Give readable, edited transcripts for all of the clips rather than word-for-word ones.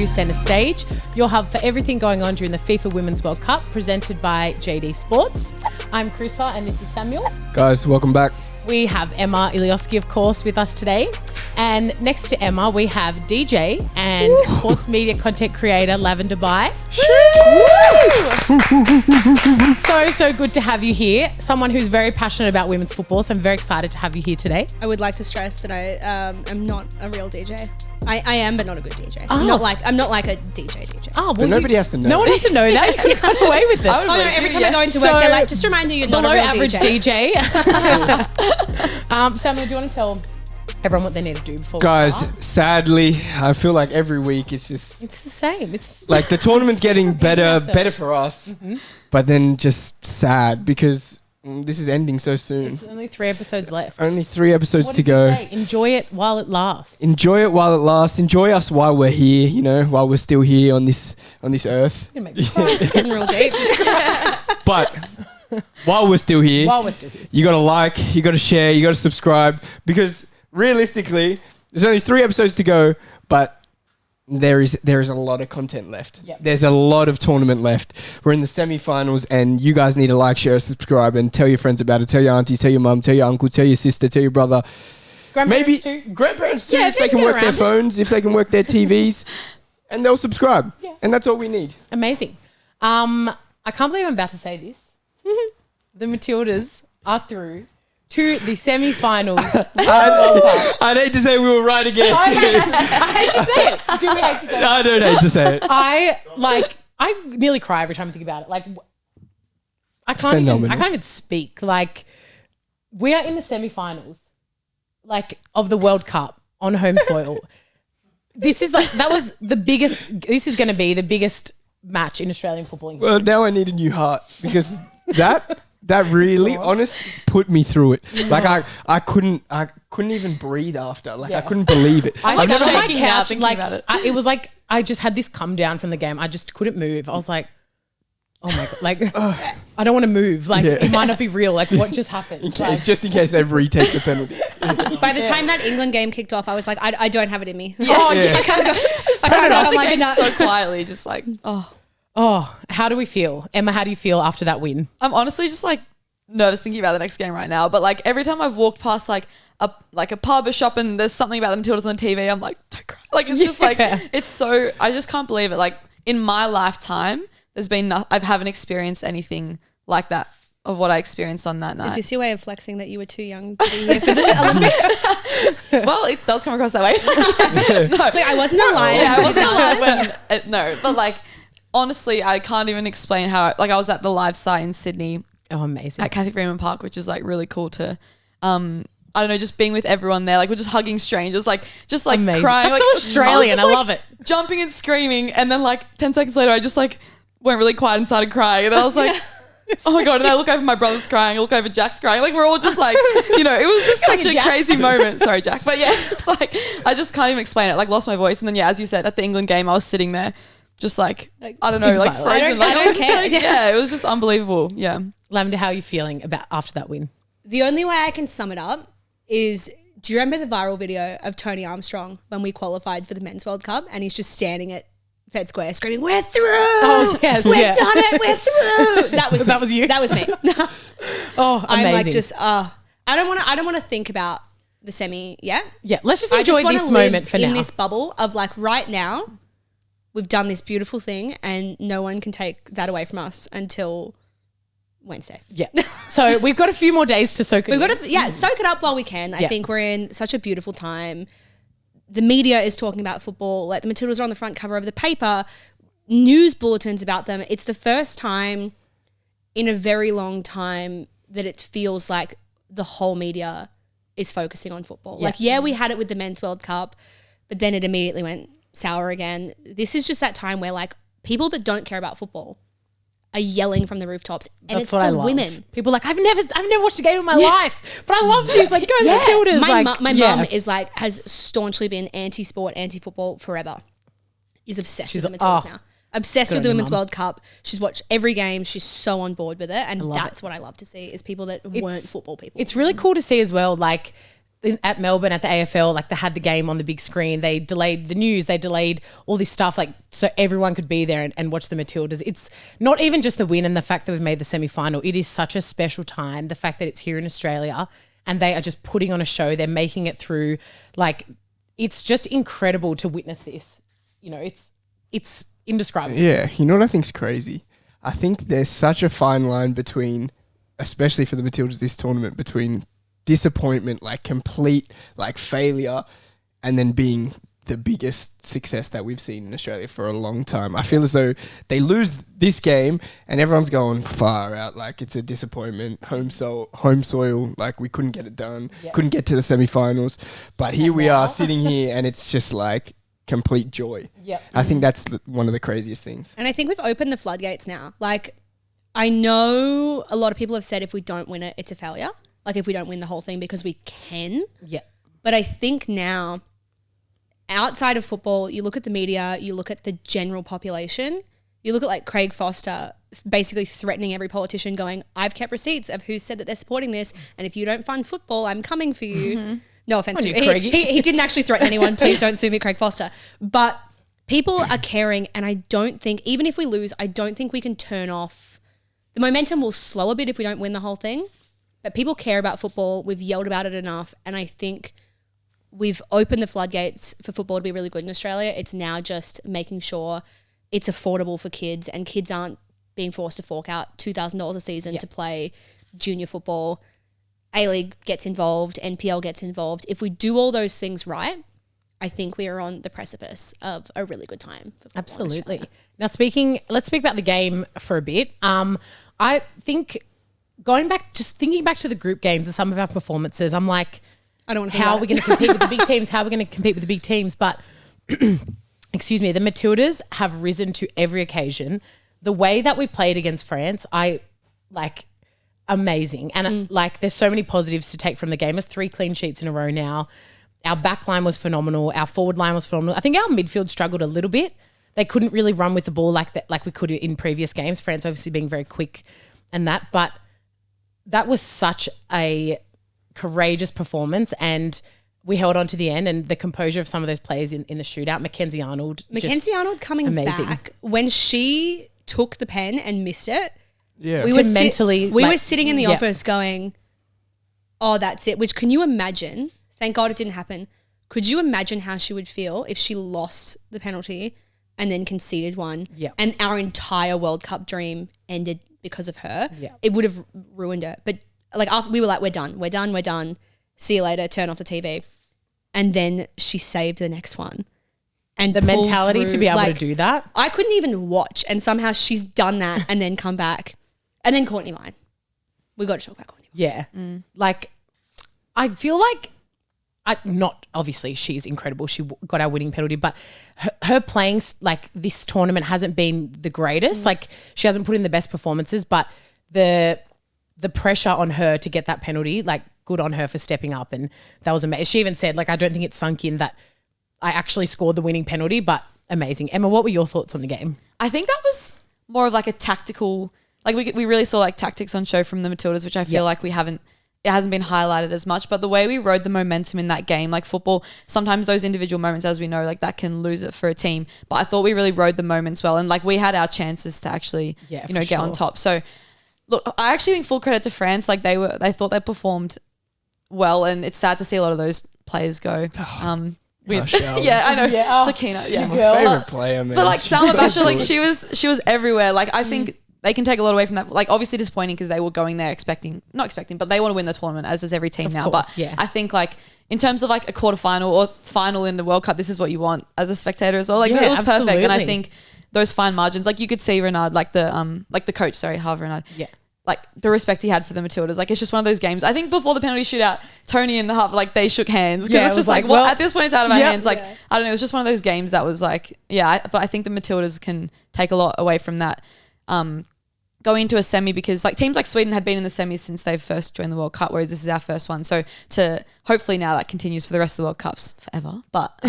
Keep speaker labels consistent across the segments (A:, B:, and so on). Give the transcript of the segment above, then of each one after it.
A: to Centre Stage, your hub for everything going on during the FIFA Women's World Cup, presented by JD Sports. I'm KRISSA and this is Samuel.
B: Guys, welcome back.
A: We have Emma ILIOJSKI, of course, with us today. And next to Emma, we have DJ and sports media content creator Lavender Baj. So good to have you here. Someone who's very passionate about women's football, so I'm very excited to have you here today.
C: I would like to stress that I am not a real DJ. I am, but not a good DJ.
A: Oh.
C: I'm not like a DJ.
A: Oh, well,
B: but nobody has to know.
A: No one has to know that. You could have got away with it.
C: Every time I go into work, they're like, just a reminder you're not a real
A: average
C: DJ.
A: Samuel, do you want to tell everyone what they need to do before
B: Guys,
A: we start?
B: Sadly, I feel like every week it's just...
A: It's the same. It's
B: like the tournament's getting better for us, but then just sad because this is ending so soon.
A: It's only 3 episodes left.
B: Only 3 episodes
A: What
B: to
A: did you
B: go.
A: say? Enjoy it while it lasts.
B: Enjoy it while it lasts. Enjoy us while we're here, you know, while we're still here on this earth.
A: You're gonna make me cry.
C: It's getting real deep.
B: But while we're still here, you got to like, you got to share, you got to subscribe, because realistically, there's only 3 episodes to go, but there is a lot of content left.
A: Yep.
B: There's a lot of tournament left. We're in the semi-finals, and you guys need to like, share, subscribe, and tell your friends about it. Tell your auntie, tell your mum, tell your uncle, tell your sister, tell your brother.
A: Grandparents too.
B: Grandparents too,
A: Yeah,
B: if they can work their
A: around.
B: phones, if they can work their TVs, and they'll subscribe.
A: Yeah.
B: And that's all we need.
A: Amazing. I can't believe I'm about to say this. The Matildas are through to the semi-finals.
B: I'd hate to say we were right again.
A: I hate to say it. Do we hate to say it?
B: I don't hate to say it.
A: I nearly cry every time I think about it. Like, I can't even speak. Like, we are in the semi-finals, like, of the World Cup on home soil. This is going to be the biggest match in Australian football.
B: Well, now I need a new heart, because that really, honest, put me through it. Like I couldn't even breathe after. Like I couldn't believe it.
A: I
D: was
A: sat on my
D: shaking now
A: couch,
D: thinking
A: like
D: about it.
A: it was like I just had this come down from the game. I just couldn't move. I was like, oh my god, like I don't want to move. Like it might not be real. Like what just happened? Like,
B: just in case they retake the penalty.
C: By the time that England game kicked off, I was like, I don't have it in me.
A: oh,
C: I'm like, no.
D: so quietly, just like,
A: Oh, how do we feel? Emma, how do you feel after that win?
D: I'm honestly just like nervous thinking about the next game right now. But like every time I've walked past like a pub, a shop, and there's something about the Matildas on the TV, I'm like, don't cry. Like it's just like, it's so, I just can't believe it. Like in my lifetime, there's been, I haven't experienced anything like that of what I experienced on that night.
C: Is this your way of flexing that you were too young to be here for the Olympics?
D: Well, it does come across that way. No.
C: Like, I wasn't alive.
D: Yeah, I wasn't alive when, no, but like, honestly, I can't even explain how, like I was at the live site in Sydney.
A: Oh, amazing.
D: At Cathy Freeman Park, which is like really cool to, I don't know, just being with everyone there. Like we're just hugging strangers, like
A: Amazing.
D: crying.
A: That's
D: like,
A: so Australian. I love it.
D: Jumping and screaming. And then like 10 seconds later, I just like went really quiet and started crying. And I was like, oh my God. And I look over, my brother's crying. I look over, Jack's crying. Like we're all just like, you know, it was just such a crazy moment. Sorry, Jack. But yeah, it's like, I just can't even explain it. Like lost my voice. And then yeah, as you said, at the England game, I was sitting there just like I don't know, like frozen.
C: I don't care.
D: Yeah, it was just unbelievable. Yeah.
A: Lavender, how are you feeling about after that win?
C: The only way I can sum it up is, do you remember the viral video of Tony Armstrong when we qualified for the Men's World Cup and he's just standing at Fed Square screaming, "We're through!
A: Oh, yes,
C: We've done it! We're through!" That was
A: you.
C: That was me.
A: Oh, amazing.
C: I'm like just I don't want to think about the semi yet.
A: Yeah, let's just
C: I
A: enjoy
C: wanna
A: this
C: live
A: moment for
C: in
A: now.
C: this bubble of like right now, we've done this beautiful thing and no one can take that away from us until Wednesday.
A: Yeah. So we've got a few more days to soak it in.
C: We've got to soak it up while we can. I think we're in such a beautiful time. The media is talking about football. Like the Matildas are on the front cover of the paper. News bulletins about them. It's the first time in a very long time that it feels like the whole media is focusing on football.
A: Yeah.
C: Like, we had it with the Men's World Cup, but then it immediately went sour again. This is just that time where like people that don't care about football are yelling from the rooftops, and
A: That's
C: it's
A: what
C: the
A: I love.
C: women.
A: People are like, I've never watched a game in my life, but I love these. Like, go the Matildas.
C: My mum is like, has staunchly been anti-sport, anti-football forever. Is obsessed with the Matildas now. Obsessed with the Women's World Cup. She's watched every game. She's so on board with it, and that's what I love to see is people that weren't football people.
A: It's really cool to see as well. Like, at Melbourne at the AFL, like they had the game on the big screen. They delayed the news. They delayed all this stuff, like so everyone could be there and watch the Matildas. It's not even just the win and the fact that we've made the semi-final. It is such a special time. The fact that it's here in Australia and they are just putting on a show. They're making it through. Like, it's just incredible to witness this. You know, it's indescribable.
B: Yeah, you know what I think is crazy? I think there's such a fine line between, especially for the Matildas this tournament, between disappointment, like complete like failure, and then being the biggest success that we've seen in Australia for a long time. I feel as though they lose this game and everyone's going far out, like it's a disappointment, home soil, like we couldn't get it done, couldn't get to the semi-finals, but here we are sitting here and it's just like complete joy. I think that's one of the craziest things.
C: And I think we've opened the floodgates now. Like, I know a lot of people have said if we don't win it, it's a failure. Like if we don't win the whole thing, because we can.
A: Yeah.
C: But I think now, outside of football, you look at the media, you look at the general population, you look at like Craig Foster basically threatening every politician going, I've kept receipts of who said that they're supporting this, and if you don't fund football, I'm coming for you. Mm-hmm. No offense to you. He didn't actually threaten anyone. Please don't sue me, Craig Foster. But people are caring, and I don't think, even if we lose, I don't think we can turn off. The momentum will slow a bit if we don't win the whole thing. But people care about football. We've yelled about it enough. And I think we've opened the floodgates for football to be really good in Australia. It's now just making sure it's affordable for kids and kids aren't being forced to fork out $2,000 a season to play junior football. A-League gets involved, NPL gets involved. If we do all those things right, I think we are on the precipice of a really good time for football.
A: Absolutely. Now let's speak about the game for a bit. I think thinking back to the group games and some of our performances, I'm like,
C: I don't want to
A: how are we going to compete with the big teams? How are we going to compete with the big teams? But excuse me, the Matildas have risen to every occasion. The way that we played against France, I like amazing. And like, there's so many positives to take from the game. It's 3 clean sheets in a row now. Our back line was phenomenal. Our forward line was phenomenal. I think our midfield struggled a little bit. They couldn't really run with the ball like that, like we could in previous games. France obviously being very quick and that, but that was such a courageous performance, and we held on to the end, and the composure of some of those players in the shootout. Mackenzie Arnold
C: coming amazing. Back when she took the pen and missed it.
B: Yeah,
C: we were sitting in the office going, "Oh, that's it." Which, can you imagine? Thank God it didn't happen. Could you imagine how she would feel if she lost the penalty and then conceded one?
A: Yeah,
C: and our entire World Cup dream ended because of her.
A: Yeah,
C: it would have ruined her. But like, after we were like, we're done. See you later. Turn off the TV. And then she saved the next one. And
A: the mentality to be able to do that.
C: I couldn't even watch. And somehow she's done that and then come back. And then Courtney Vine. We've got to talk about Courtney Vine.
A: Yeah. Like, I feel like, not obviously she's incredible. She got our winning penalty, but her playing like this tournament hasn't been the greatest. Like, she hasn't put in the best performances, but the pressure on her to get that penalty, like, good on her for stepping up. And that was amazing. She even said, like, I don't think it's sunk in that I actually scored the winning penalty, but amazing. Emma, what were your thoughts on the game?
D: I think that was more of like a tactical, like we really saw like tactics on show from the Matildas, which I feel like it hasn't been highlighted as much. But the way we rode the momentum in that game, like football, sometimes those individual moments, as we know, like that can lose it for a team. But I thought we really rode the moments well. And like we had our chances to actually, get on top. So look, I actually think full credit to France. Like they thought they performed well, and it's sad to see a lot of those players go. Yeah, I know. Yeah. Sakina,
B: she's my favorite player, man.
D: But like Salma Basha, like she was everywhere. Like I think they can take a lot away from that. Like obviously disappointing because they were going there not expecting, but they want to win the tournament, as does every team now. But I think like in terms of like a quarterfinal or final in the World Cup, this is what you want as a spectator as well. Like it was perfect, and I think those fine margins, like you could see Renard, like the coach, Harvey Renard. Yeah. Like the respect he had for the Matildas. Like it's just one of those games. I think before the penalty shootout, Tony and Harvey, like they shook hands because it's just like, well, at this point it's out of our hands. Like I don't know, it was just one of those games that was like, but I think the Matildas can take a lot away from that going into a semi because like teams like Sweden had been in the semis since they've first joined the World Cup, whereas this is our first one. So to hopefully now that continues for the rest of the World Cups forever. But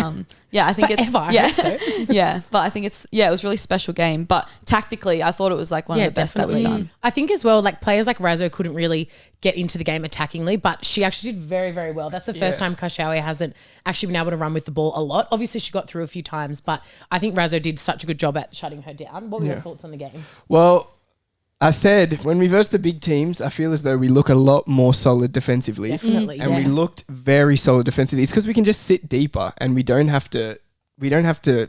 D: yeah, I think
A: forever,
D: yeah,
A: I hope so.
D: yeah. But I think it was a really special game. But tactically, I thought it was like one of the best that we've done.
A: I think as well, like players like Razzo couldn't really get into the game attackingly, but she actually did very, very well. That's the first time Kashawi hasn't actually been able to run with the ball a lot. Obviously, she got through a few times, but I think Razzo did such a good job at shutting her down. What were your thoughts on the game?
B: Well, I said when we verse the big teams, I feel as though we look a lot more solid defensively.
A: Definitely,
B: and we looked very solid defensively. It's because we can just sit deeper and we don't have to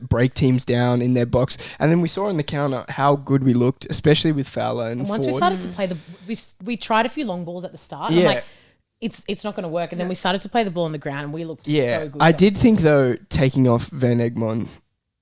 B: break teams down in their box. And then we saw on the counter how good we looked, especially with Fowler and
A: once
B: Ford.
A: we started to play we tried a few long balls at the start. And I'm like, it's not going to work. And then we started to play the ball on the ground and we looked so good.
B: I did think though, taking off Van Egmond,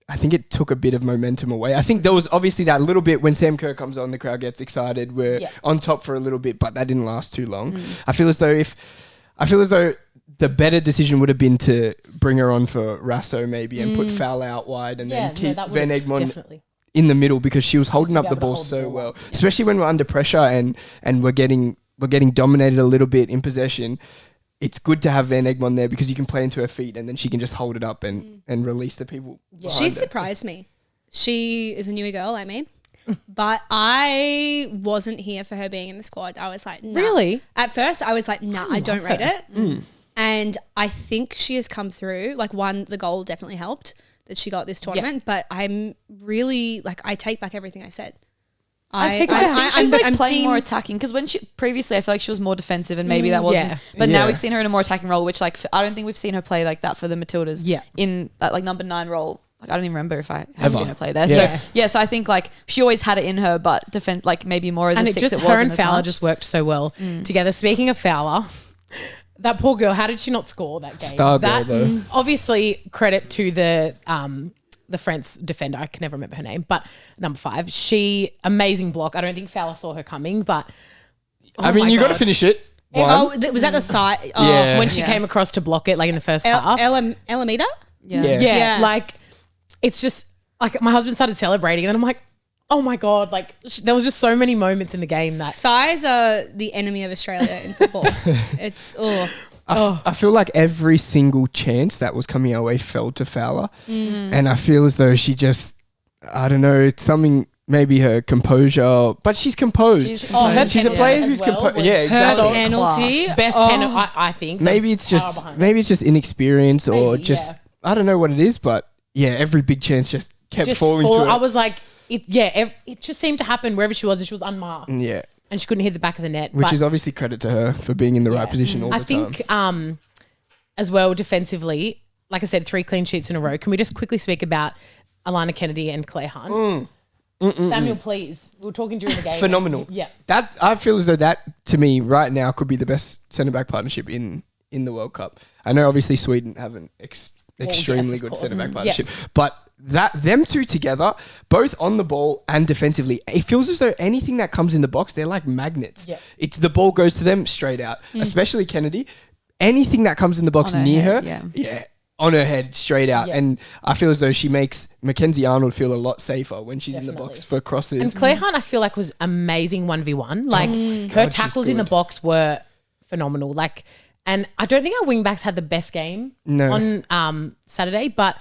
B: I think it took a bit of momentum away. I think there was obviously that little bit when Sam Kerr comes on, the crowd gets excited. We're on top for a little bit, but that didn't last too long. I feel as though the better decision would have been to bring her on for Rasso maybe and put Fowler out wide and then keep Van Egmond in the middle because she was holding up the ball so well, especially when we're under pressure and we're getting dominated a little bit in possession. It's good to have Van Egmond there because you can play into her feet and then she can just hold it up and release the people.
C: She surprised me. She is a newer girl like me, but I wasn't here for her being in the squad. I was like, nah.
A: Really?
C: At first, I was like, nah, I don't rate it. And I think she has come through. Like, the goal definitely helped that she got this tournament, but I'm really, like, I take back everything I said.
D: She's playing more attacking because when she previously I feel like she was more defensive and maybe that wasn't but now we've seen her in a more attacking role, which like I don't think we've seen her play like that for the Matildas in that like number 9 role. Like I don't even remember if I have seen her play there. So I think like she always had it in her, but defend like maybe more as a 6 it wasn't
A: her and
D: as
A: Fowler
D: much.
A: just worked so well together. Speaking of Fowler, that poor girl, how did she not score that game?
B: Star girl though.
A: Obviously credit to the French defender, I can never remember her name, but number 5, amazing block. I don't think Fowler saw her coming, but
B: I mean, you got to finish it.
C: Was that the thigh?
A: When she came across to block it, like in the first half.
C: Elamida?
A: Yeah. Like, it's just, like, my husband started celebrating, and I'm like, oh my God, like, there was just so many moments in the game that...
C: Thighs are the enemy of Australia in football. It's,
B: I feel like every single chance that was coming our way fell to Fowler. And I feel as though she just, I don't know, it's something, maybe her composure, but she's composed. She's a player who's composed. Yeah, exactly.
C: Her penalty.
A: Best penalty, I think.
B: Maybe it's just inexperience or just, I don't know what it is, but yeah, every big chance just kept falling to her.
A: I was like, it just seemed to happen wherever she was and she was unmarked.
B: Yeah.
A: And she couldn't hit the back of the net.
B: Which is obviously credit to her for being in the right position all the time.
A: I think as well defensively, like I said, 3 clean sheets in a row. Can we just quickly speak about Alana Kennedy and Claire Hunt? Samuel, please. We were talking during the game.
B: Phenomenal. I feel as though that, to me, right now, could be the best centre-back partnership in the World Cup. I know obviously Sweden have an extremely good centre-back partnership, but them two together, both on the ball and defensively, it feels as though anything that comes in the box, they're like magnets. It's the ball goes to them straight out, especially Kennedy. Anything that comes in the box near her, on her head straight out. And I feel as though she makes Mackenzie Arnold feel a lot safer when she's in the box for crosses.
A: And Claire Hunt, I feel like, was amazing 1v1. Like her tackles in the box were phenomenal. Like, and I don't think our wingbacks had the best game on Saturday, but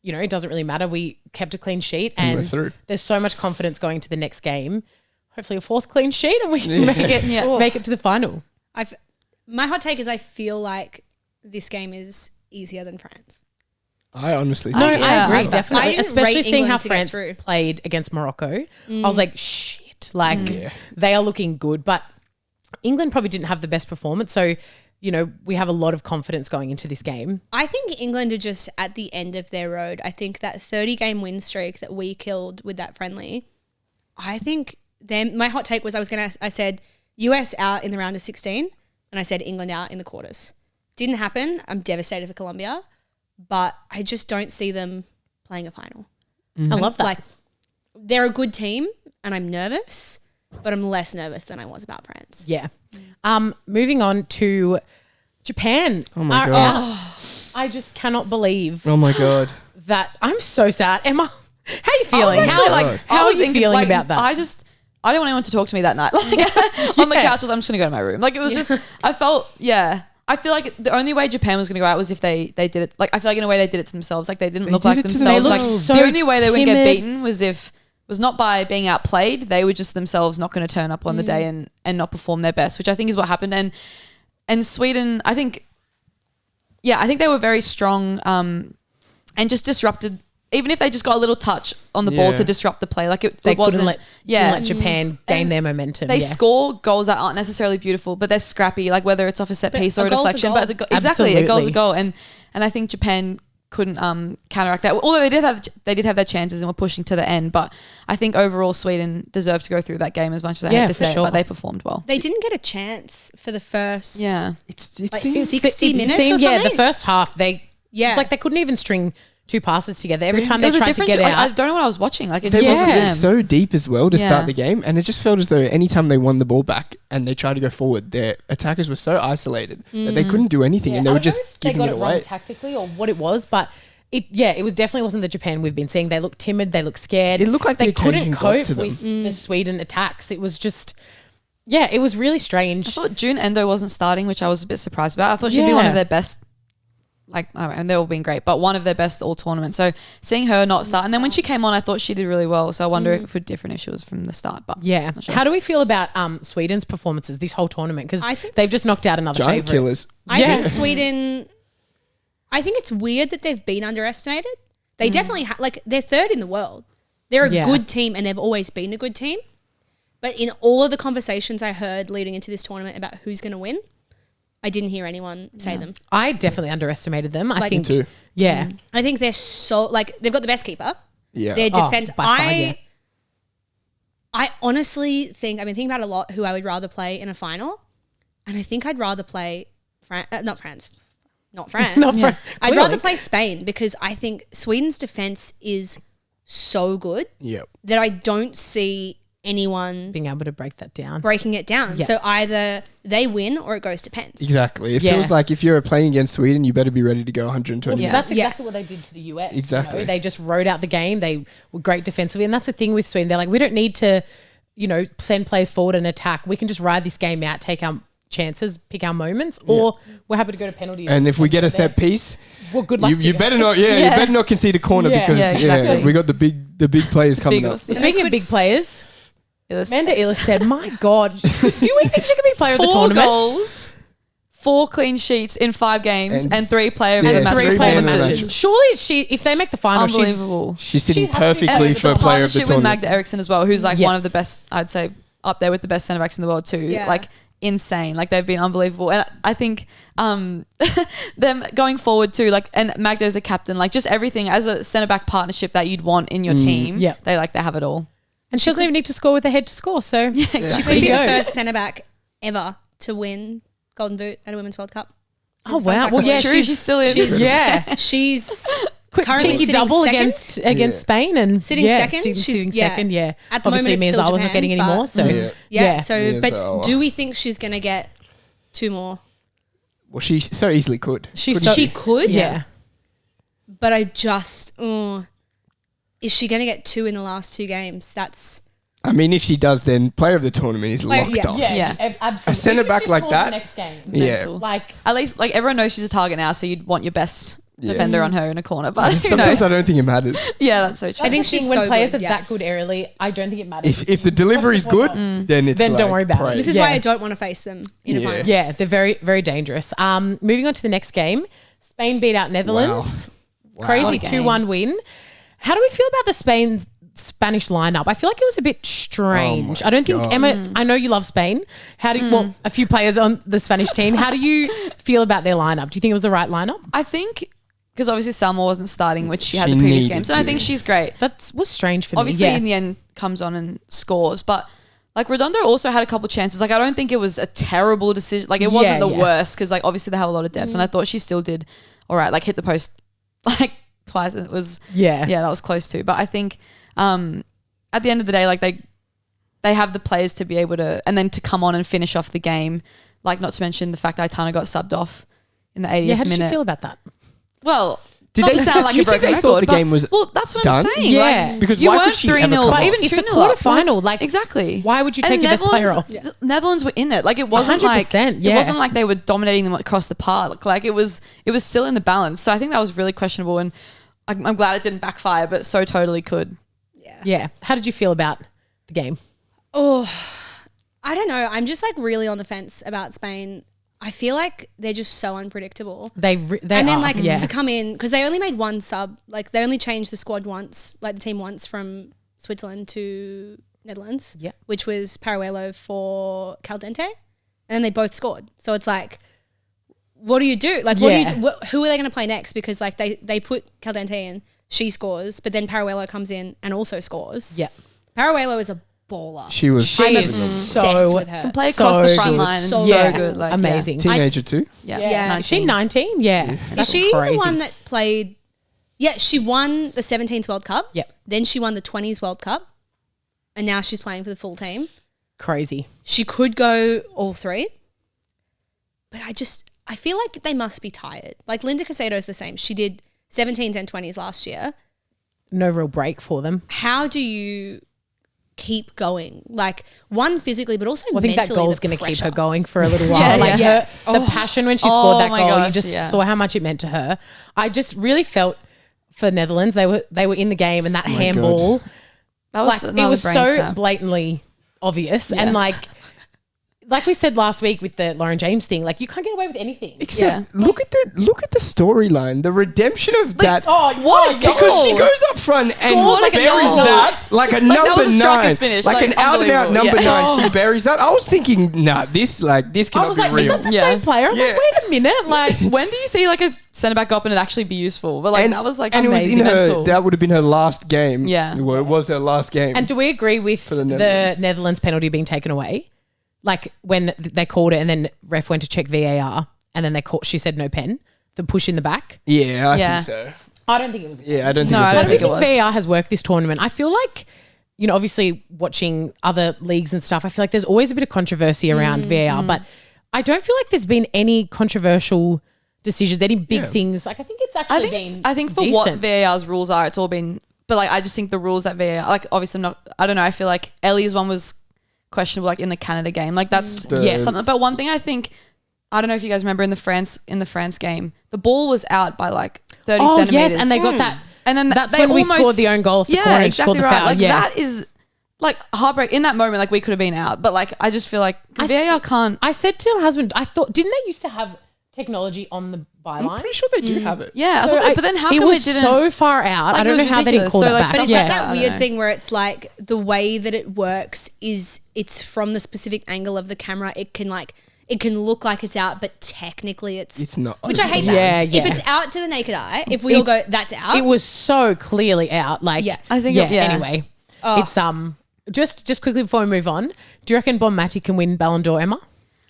A: you know, it doesn't really matter. We kept a clean sheet and there's so much confidence going to the next game. Hopefully a 4th clean sheet and we can make it to the final.
C: My hot take is I feel like this game is easier than France.
B: I honestly think
A: I agree, definitely. Especially seeing how
C: England
A: France played against Morocco. I was like, shit, like they are looking good. But England probably didn't have the best performance. So, you know, we have a lot of confidence going into this game.
C: I think England are just at the end of their road. I think that 30-game win streak that we killed with that friendly, I think my hot take was I said US out in the round of 16 and I said England out in the quarters. Didn't happen. I'm devastated for Colombia, but I just don't see them playing a final.
A: I love that.
C: Like, they're a good team and I'm nervous, but I'm less nervous than I was about France.
A: Yeah. Moving on to Japan.
B: Oh my God.
A: I just cannot believe.
B: Oh my God.
A: That I'm so sad. Emma, how are you feeling?
D: How are you
A: feeling about that?
D: I didn't want anyone to talk to me that night. Like on the couch, I'm just gonna go to my room. Like it was just, I felt, I feel like the only way Japan was going to go out was if they did it. Like I feel like in a way they did it to themselves. Like they didn't look like themselves. Like the only way they wouldn't get beaten was not by being outplayed. They were just themselves not going to turn up on the day and not perform their best, which I think is what happened. And Sweden, I think they were very strong and just disrupted. Even if they just got a little touch on the ball to disrupt the play, like
A: they wasn't didn't let Japan gain their momentum.
D: They score goals that aren't necessarily beautiful, but they're scrappy. Like whether it's off a set piece or a deflection, but exactly, a goal's a goal. And I think Japan couldn't counteract that. Although they did have their chances and were pushing to the end. But I think overall Sweden deserved to go through that game as much as they had to say. Sure. But they performed well.
C: They didn't get a chance for the first.
D: Yeah,
C: it's like 60 minutes. Or something?
A: Yeah, the first half it's like they couldn't even string two passes together. Every time they tried to get out.
D: I don't know what I was watching. Like it
B: was so deep as well to start the game, and it just felt as though anytime they won the ball back and they tried to go forward, their attackers were so isolated that they couldn't do anything, and they were just giving it away. They got it wrong
A: tactically or what it was, but it was definitely wasn't the Japan we've been seeing. They looked timid. They looked scared.
B: It looked like
A: they couldn't cope with the Sweden attacks. It was just. Yeah, it was really strange.
D: I thought June Endo wasn't starting, which I was a bit surprised about. I thought she'd be one of their best. And they've all been great, but one of their best all tournament. So seeing her not start, and then when she came on, I thought she did really well. So I wonder if it would different if she was from the start. But
A: sure. How do we feel about Sweden's performances this whole tournament? Because they've just knocked out another
B: giant
A: favourite.
B: Killers.
C: I think Sweden. I think it's weird that they've been underestimated. They definitely they're third in the world. They're a good team, and they've always been a good team. But in all of the conversations I heard leading into this tournament about who's going to win, I didn't hear anyone say them.
A: I definitely underestimated them. I think
B: too.
A: Yeah.
C: I think they're so they've got the best keeper.
B: Yeah.
C: Their defense.
A: I
C: honestly think I've been thinking about a lot who I would rather play in a final, and I think I'd rather play not France. I'd rather play Spain because I think Sweden's defense is so good that I don't see anyone
A: being able to
C: breaking it down. So either they win or it goes to pens.
B: Exactly. It feels like if you're playing against Sweden, you better be ready to go 120.
A: Well, that's exactly what they did to the US.
B: Exactly.
A: They just rode out the game. They were great defensively. And that's the thing with Sweden. They're like, we don't need to, send players forward and attack. We can just ride this game out, take our chances, pick our moments, or we're happy to go to penalties.
B: And if we get a set piece,
A: well, good luck.
B: You better not. You better not concede a corner because we got the big players coming up.
A: Speaking of big players, Amanda Illis said, "My God, do we think she could be player of the tournament?
D: 4 goals, 4 clean sheets in 5 games, and 3 player of the match performances.
A: Surely, if they make the final,
D: unbelievable.
B: She's sitting perfectly for a player of the tournament.
D: With Magda Eriksson as well, who's one of the best. I'd say up there with the best centre backs in the world too.
C: Yeah.
D: Like insane. Like they've been unbelievable, and I think them going forward too. And Magda as a captain, just everything as a centre back partnership that you'd want in your team.
A: Yeah,
D: they have it all.
A: And she doesn't even need to score with her head to score. So
C: she could be the first centre back ever to win Golden Boot at a Women's World Cup.
A: Oh wow! Well, yeah,
D: she still is.
C: She's
A: quick cheeky double against Spain and
C: sitting second.
A: Sitting second. Yeah,
C: at the
A: obviously
C: moment
A: means I wasn't getting any more. So
C: So, but do we think she's going to get 2 more?
B: Well, she so easily could.
C: She could.
A: Yeah.
C: But I just. Is she going to get 2 in the last 2 games?
B: I mean, if she does, then player of the tournament is locked off.
A: Yeah, absolutely.
B: A centre back like that.
A: The next game.
B: Yeah.
D: At least everyone knows she's a target now, so you'd want your best defender on her in a corner. But
B: sometimes I don't think it matters.
D: Yeah, that's so true.
A: I think when players are that good aerially, I don't think it matters.
B: If the delivery is good, then it's
A: don't worry about it.
C: This is why I don't want to face them in a final.
A: Yeah, they're very, very dangerous. Moving on to the next game, Spain beat out Netherlands.
B: Wow.
A: Crazy 2-1 win. How do we feel about the Spanish lineup? I feel like it was a bit strange. I don't think Emma. I know you love Spain. How do you, a few players on the Spanish team? How do you feel about their lineup? Do you think it was the right lineup?
D: I think because obviously Salma wasn't starting, which she had the previous game, so I think she's great.
A: That was strange for me.
D: Obviously, in the end, comes on and scores, but. Redondo also had a couple chances. I don't think it was a terrible decision. It wasn't the worst because obviously they have a lot of depth, and I thought she still did all right. Hit the post twice. And it was that was close to. But I think at the end of the day, they have the players to be able to, and then to come on and finish off the game. Not to mention the fact that Aitana got subbed off in the 80th minute.
A: How did you feel about that?
D: Well,
B: Did
D: Not
B: they
D: to sound like
B: do you
D: a
B: think
D: broken
B: they thought
D: record,
B: the game was
D: well, that's what
B: done?
D: I'm saying.
A: Yeah.
D: Like,
B: Because
D: you
B: why
D: weren't
B: could she ever
D: 3-0
B: come
D: up.
B: off?
A: Even it's a
D: 2-0 up.
A: quarterfinal. Like,
D: exactly.
A: why would you
D: And
A: take your best player off?
D: Netherlands were in it. Like it wasn't
A: 100%,
D: it wasn't like they were dominating them across the park. Like it was still in the balance. So I think that was really questionable, and I'm glad it didn't backfire, but so totally could.
A: Yeah. How did you feel about the game?
C: Oh, I don't know. I'm just like really on the fence about Spain. I feel like they're just so unpredictable.
A: They
C: and
A: are,
C: then like
A: yeah.
C: to come in, because they only made one sub. Like they only changed the squad once, like the team once from Switzerland to Netherlands.
A: Yeah.
C: Which was Paruelo for Caldente, and then they both scored. So it's like, what do you do? Like, what do you do? Who are they going to play next? Because like they put Caldente in, she scores, but then Paruelo comes in and also scores.
A: Yeah.
C: Paruelo is a baller.
B: She was
C: I'm
A: is
C: obsessed with her.
D: Can play across the front
A: good.
D: line and
C: So
D: so good. Like
A: amazing.
B: teenager too.
C: Yeah.
A: Is she 19? Yeah.
C: Is she
A: crazy.
C: the one that played? Yeah, she won the 17s World Cup.
A: Yep.
C: Then she won the 20s World Cup, and now she's playing for the full team.
A: Crazy.
C: She could go all three, but I feel like they must be tired. Like Linda Caicedo's the same. She did 17s and 20s last year.
A: No real break for them.
C: How do you keep going? Like one physically, but also
A: Well, I think that
C: mentally.
A: goal's
C: going
A: going
C: to
A: to keep her going for a little while.
D: Yeah,
A: like
C: yeah.
A: the passion when she scored that
D: my
A: goal, you
D: gosh,
A: just
D: yeah.
A: saw how much it meant to her. I just really felt for the Netherlands. They were in the game, and that handball,
D: that was
A: like it was so
D: snap.
A: blatantly obvious, and like we said last week with the Lauren James thing, like you can't get away with anything.
B: Except look at the storyline, the redemption of that.
A: What a
B: because
A: goal.
B: she goes up front and
A: like a
B: buries
A: goal.
B: that like a
D: that
B: number
D: was a striker's
B: 9,
D: finish,
B: like
D: like,
B: an out and out number
D: unbelievable.
B: 9. She buries that. I was thinking, this
A: I
B: cannot
A: was
B: be
A: like,
B: real.
A: is that the
D: Yeah.
A: same player? I'm
B: Yeah.
A: like, wait a minute, like.
D: When do you see like a centre back up and it actually be useful? But like that was like
B: and it was
D: amazing.
B: in her.
D: mental.
B: That would have been her last game.
D: Yeah.
B: well, it was her last game.
A: And do we agree with
B: the
A: the
B: Netherlands.
A: Netherlands penalty being taken away? Like when they called it and then ref went to check VAR and then she said no pen, the push in the back.
B: yeah, I
D: Yeah.
B: think so.
A: I don't think it was.
B: Yeah, I don't think.
D: No,
B: it was
D: I
B: a
D: don't
A: I
D: think
A: think
D: it was.
A: VAR has worked this tournament. I feel like, obviously watching other leagues and stuff, I feel like there's always a bit of controversy around VAR, but I don't feel like there's been any controversial decisions, any big things. Like I think it's actually been
D: I think for
A: decent.
D: what VAR's rules are, it's all been. But like I just think the rules that VAR, like obviously I'm not. I don't know. I feel like Ellie's one was questionable, like in the Canada game. Like that's
A: Yes.
D: something. But one thing I think, I don't know if you guys remember in the France game, the ball was out by like 30
A: Oh
D: centimeters.
A: yes, and they got that.
D: And then
A: That's
D: they
A: when we
D: almost
A: scored the own goal off the corner and
D: exactly
A: scored the
D: right.
A: foul.
D: Like
A: yeah.
D: that is like heartbreak. In that moment, like we could have been out, but like I just feel like
A: I
D: VAR
A: s-
D: can't.
A: I said to my husband, I thought, didn't they used to have technology on the
B: I'm
A: byline?
B: pretty sure they do have it.
D: Yeah, I
A: So
D: thought that, but then how
A: it
D: come
A: was
D: it didn't?
A: so far out?
D: Like,
A: I don't
D: it
A: know
D: was
A: how they didn't
D: ridiculous.
A: call
D: So,
A: that
D: like,
A: back.
C: But it's
D: Yeah.
C: like that
D: I don't
C: weird
D: know.
C: thing where it's like the way that it works is it's from the specific angle of the camera. It can look like it's out, but technically it's
B: not.
C: Which I hate that.
A: Yeah, yeah.
C: If it's out to the naked eye, if we all go, that's out.
A: It was so clearly out. Like,
C: Yeah.
D: I think
A: yeah.
D: it- yeah.
A: Anyway, it's just quickly before we move on. Do you reckon Bonmati can win Ballon d'Or, Emma?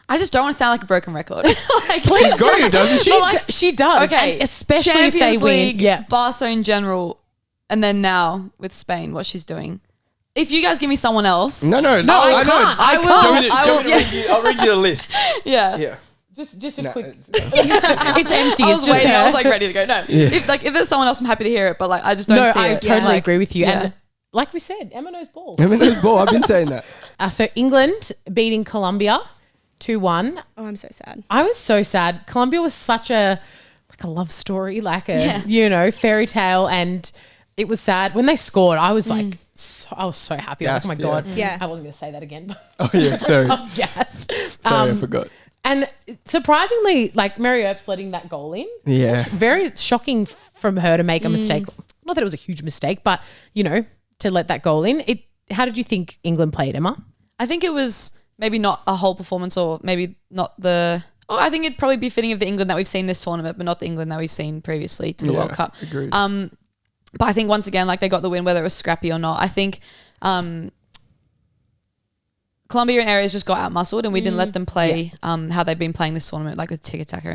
D: I just don't want to sound like a broken record. Like,
B: She's got it, doesn't she?
A: She does.
D: okay,
A: and especially
D: Champions
A: if they
D: League,
A: win. Yeah.
D: Barca in general, and then now with Spain, what she's doing. If you guys give me someone else,
B: No,
A: I
B: know.
A: can't.
D: I will.
B: Do you want me to-
D: I
B: do you
D: will.
B: want me to read you- I'll read you the list.
D: Yeah.
B: Yeah.
A: Just a
B: No,
A: quick.
B: it's-
A: It's empty.
D: I
A: It's
D: was
A: just
D: waiting.
A: her.
D: I was like ready to go. No, if there's someone else, I'm happy to hear it. But like, I just don't
A: no,
D: see
A: I
D: it.
A: totally
D: Like,
A: agree with you.
D: yeah.
A: And like we said, Emma knows ball.
B: Women's ball. I've been saying that.
A: So England beating Colombia 2-1.
C: oh, I'm so sad.
A: I was so sad. Colombia was such a love story, like a fairy tale, and it was sad when they scored. I was like, I was so happy. I was like, oh my
B: Gassed,
A: god,
C: yeah.
A: I wasn't going to say that again. But
B: Oh yeah, sorry.
A: I was gassed.
B: Sorry, I forgot.
A: And surprisingly, like Mary Earps letting that goal in,
B: Yeah.
A: it's very shocking from her to make a mistake. Not that it was a huge mistake, but to let that goal in. How did you think England played, Emma?
D: I think it was maybe not a whole performance, or maybe not the. Oh, I think it'd probably be fitting of the England that we've seen this tournament, but not the England that we've seen previously to the World Cup.
B: Agreed.
D: But I think once again, like they got the win, whether it was scrappy or not. I think Colombia and Areas just got out muscled, and we didn't let them play how they've been playing this tournament, like with tiki-taka